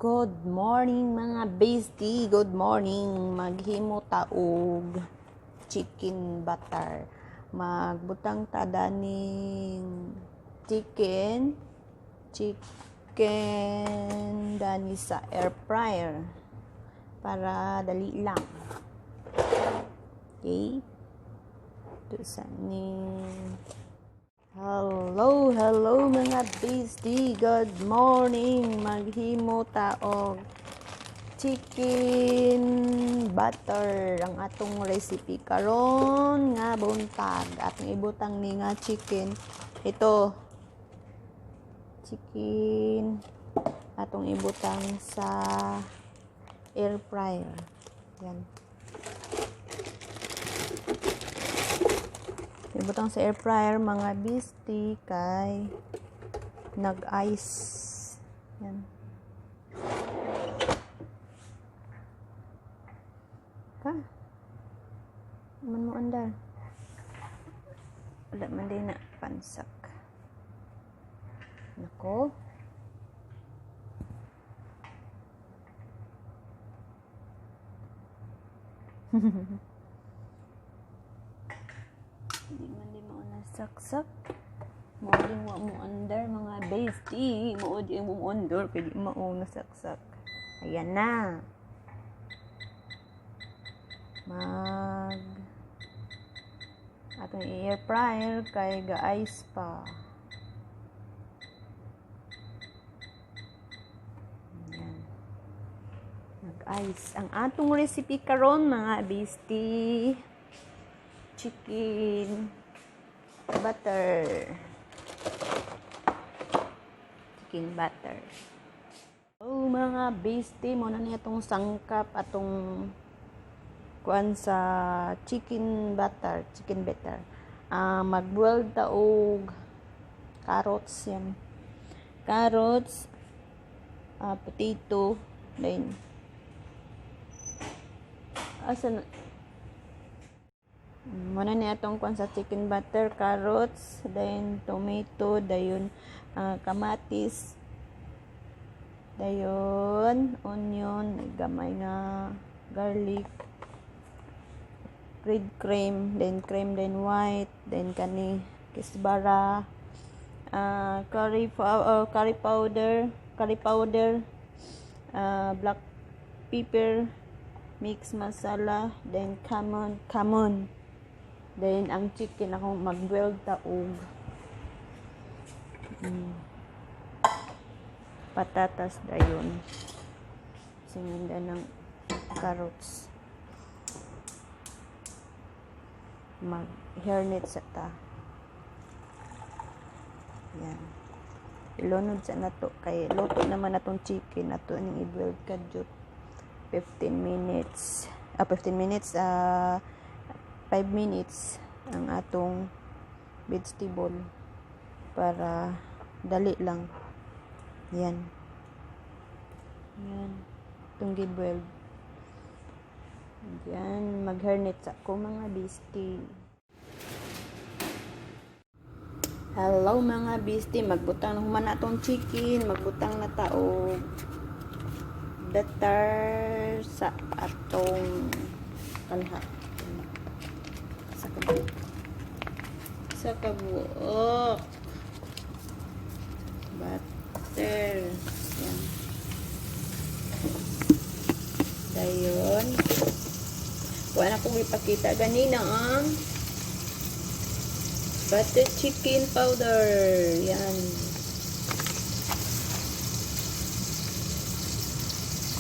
Good morning mga bestie. Good morning. Maghimo taog chicken butter. Magbutang ta daning chicken dani sa air fryer para dali lang. Okay? Ito sa ning Hello mga bestie. Good morning. Maghimo taog chicken butter ang atong recipe karon nga buntag. Atong ibutang ni nga chicken. Ito chicken atong ibutang sa air fryer. Yan. Ibutang sa air fryer mga bestie kay nag-ice. Yan. Ka? Man mo andar. Wala man din na pansak. Nako. Di mo nasaksak. Mauding mo under mga bestie. Mauding mo under. Pwede mo nasaksak. Ayan na. Atong air fryer kay ga-ice pa. Ayan. Nag-ice. Ang atong recipe karon mga bestie. Chicken butter. Chicken butter. Oh mga bestie, mo na niya itong sangkap atong kuan sa chicken butter. Mag-boil ta og carrots yan. Carrots, potato, then muna niya itong kwan sa chicken butter, carrots, then tomato, dayon kamatis, dayon onion, gamay nga garlic, red cream, then white, then kani kisbara, curry powder, black pepper, mix masala, then kamon. Then ang chicken akong mag-boil taog. Patatas dayon. Sinunda ng carrots. Mag-hairnet sa ta. Yan. Ilunod sa nato kay luto naman natong chicken nato ning i-boil kadyo 5 minutes 5 minutes ang atong vegetable para dali lang. Yan. Itong gi-boil. Yan. Mag-hairnet sa ko mga bestie. Hello mga bestie. Magbutang na human atong chicken. Magbutang na taog butter sa atong kalha. Sa kabuok butter yan dayon wala akong ipakita ganina ang butter chicken powder yan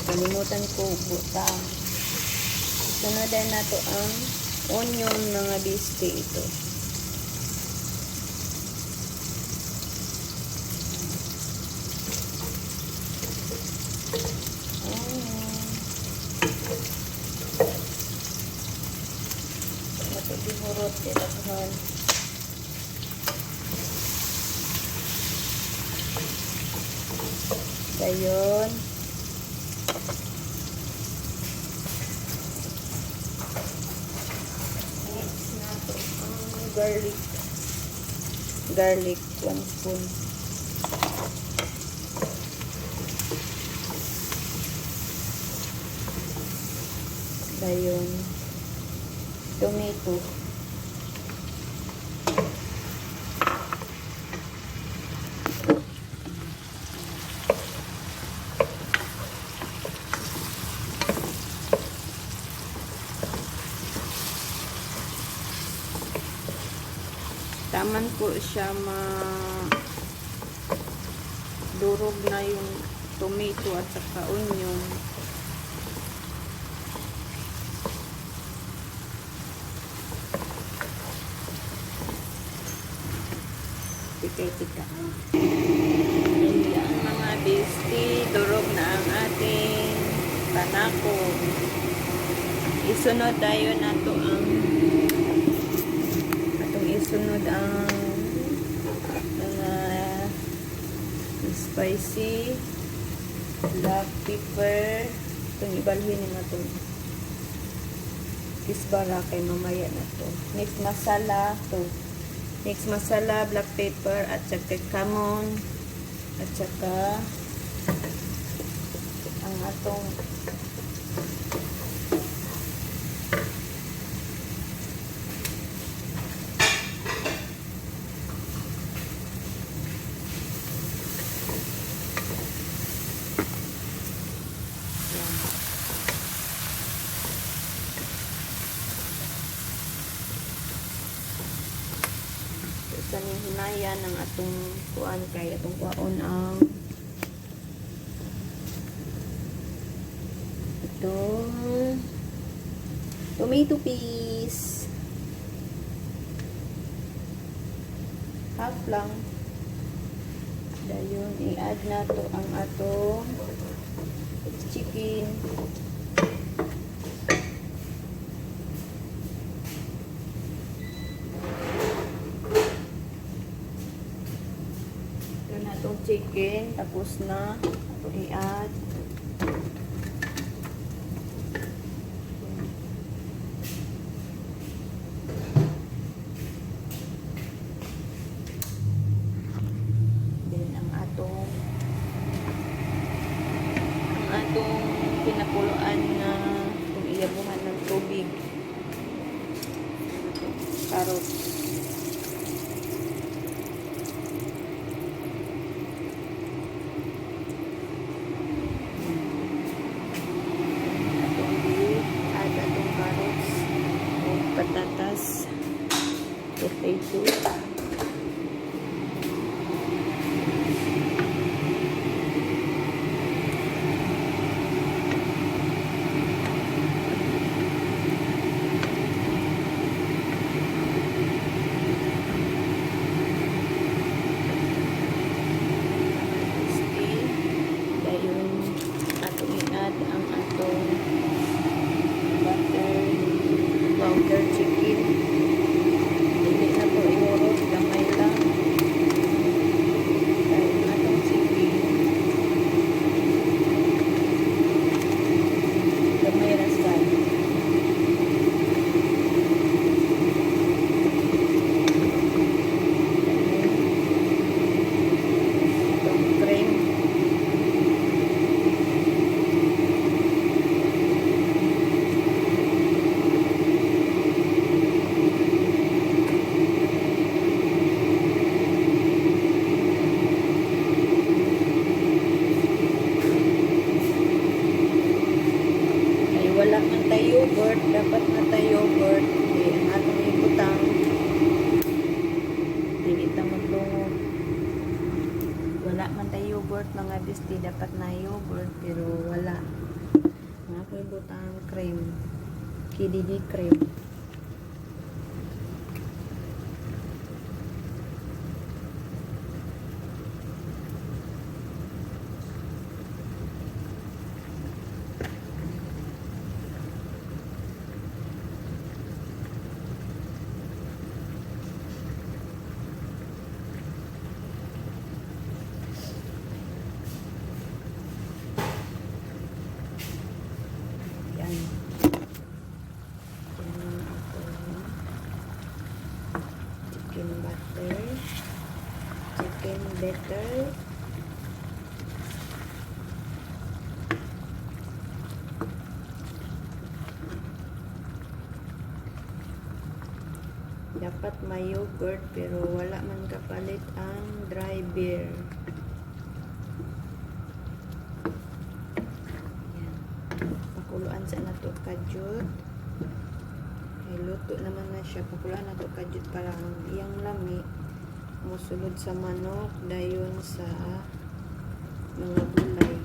kalimutan ko butang sunod na to ang onion mga bestie ito. Ito bihurot dilaghan. Dayon. Garlic 1 spoon. Dayon tomato. Taman po siya durog na yung tomato at saka onion. Tika. Ayan mga bestie, durog na ang ating panako. Isunod tayo na to isunod ang mga spicy black pepper. Itong ibalhin na ito. Kisbara kay mamaya na to. Mix masala to. Mix masala, black pepper, at saka kamon, at saka ang atong sa hinayan ng atong kuan kay atong kuon ang itong tomato paste half lang. Dayon i-add na to ang atong chicken. Chicken, tapos na ito i-add din ang atong pinakuluan na kung iyabuhan ng tubig, carrots. Patatas, potato, dayon atong i-add ang atong powder chicken. Hindi na po iurot, gamay lang. Dahil atong chicken gamay lang style. Itong cream. Wala man tayo yogurt, dapat na tayo yogurt. Ang atong ibutang dili ta maglungog. Wala man tayo yogurt mga bestie, dapat na yogurt pero wala. Ang atong ibutang cream, KDD cream. Chicken butter, chicken batter, Dapat may yogurt pero wala man kapalit ang dry beer. Yan. Pakuluan sa nato kajut. Ay luto naman na siya. Pakuluan nato kajut para ang iyang lami musulod sa manok dayon sa mga gulay.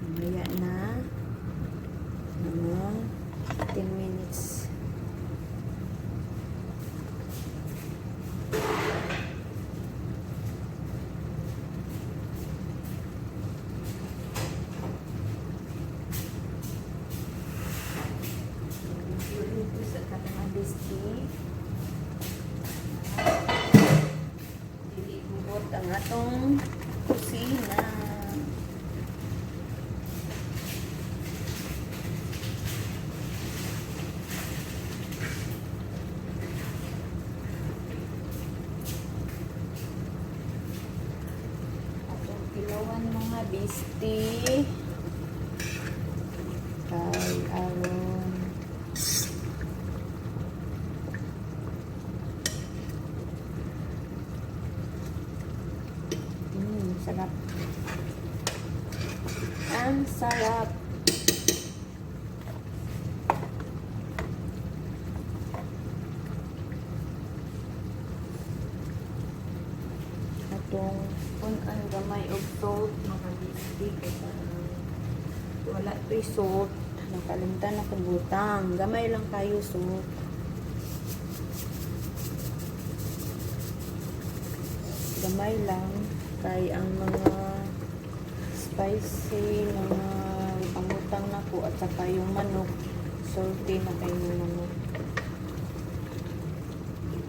Mamaya na mga 10 minutes. Ito sa katang biscuit. Dilibot ang atong kusina. Atong kilawan mga bisti. Kay aron sarap. Ang sarap. Atong kung ang gamay og salt mga bisti kaysa wala to'y salt. Nakalimtan na kung butang. Gamay lang kayo salt. Gamay lang kay ang mga spicy mga pangutang na po at saka yung manok salty na kayo ng manok.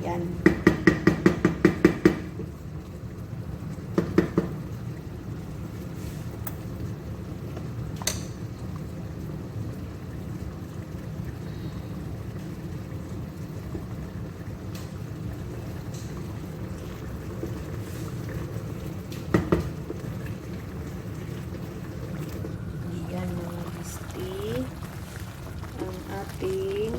Yan. Ang ating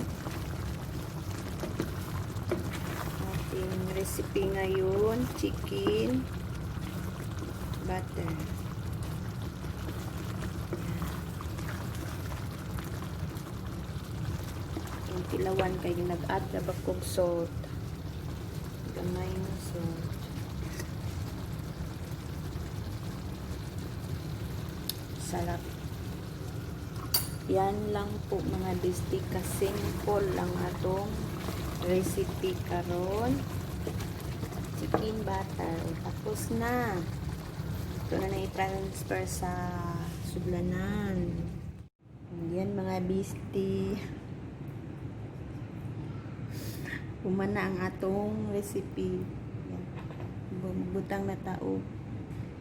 recipe ngayon, chicken butter. Yung tilawan kayo nag-add na ba kong salt, gamay na salt. Sarap. Yan lang po mga bisti, ka-simple lang atong recipe karon. Chicken butter. Tapos na. Ito na i-transfer sa sudlanan. Yan mga bisti. Umana ang atong recipe. Yan. Butang na tao.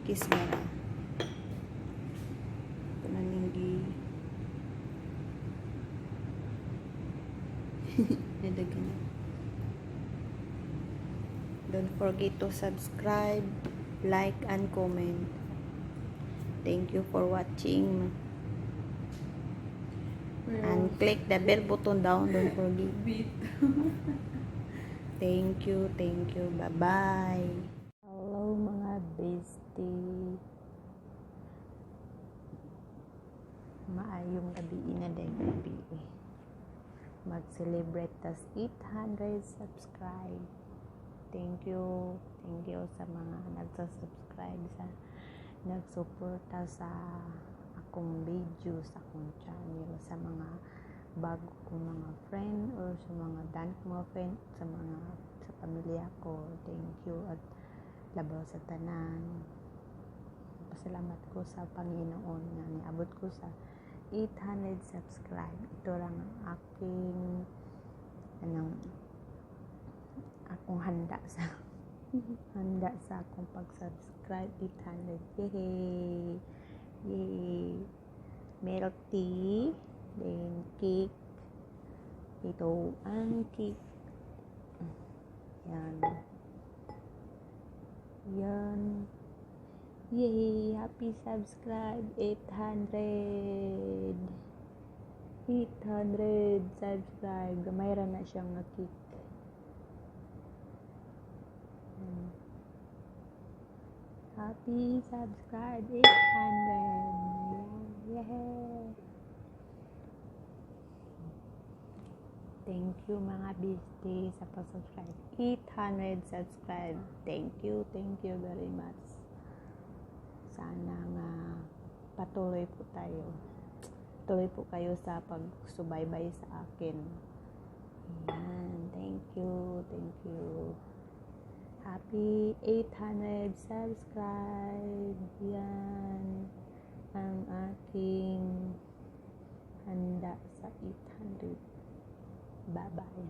Kismara. Ito na ninggi. Nadagan na. Don't forget to subscribe, like, and comment. Thank you for watching. And click the bell button down. Don't forget. Thank you. Bye-bye. Hello mga bestie. Maayong gabi na din gabi. Mag-celebrate tas 800 subscribe. Thank you sa mga nagsa-subscribe, sa nagsuporta sa akong video, sa akong channel, sa mga bago kong mga friend or sa mga dance mga friend, sa pamilya ko. Thank you at labaw sa tanan. Pasalamat ko sa Panginoon na niabot ko sa 800 subscribe. Ito lang ang aking akong handa sa akong pag-subscribe 800. Yay! Milk tea, then cake. Ito ang cake. Yan. Yay! Happy subscribe 800. 800 subscribe. Gamay ra na siyang nakik. Happy subscribe 800. Yeah. Thank you mga bestie sa pag-subscribe. 800 subscribe. Thank you very much. Sana nga patuloy po tayo. Tuloy po kayo sa pagsubaybay sa akin. Ayan. Thank you. Happy 800 subscribe. Yan ang aking handa sa 800. Bye-bye.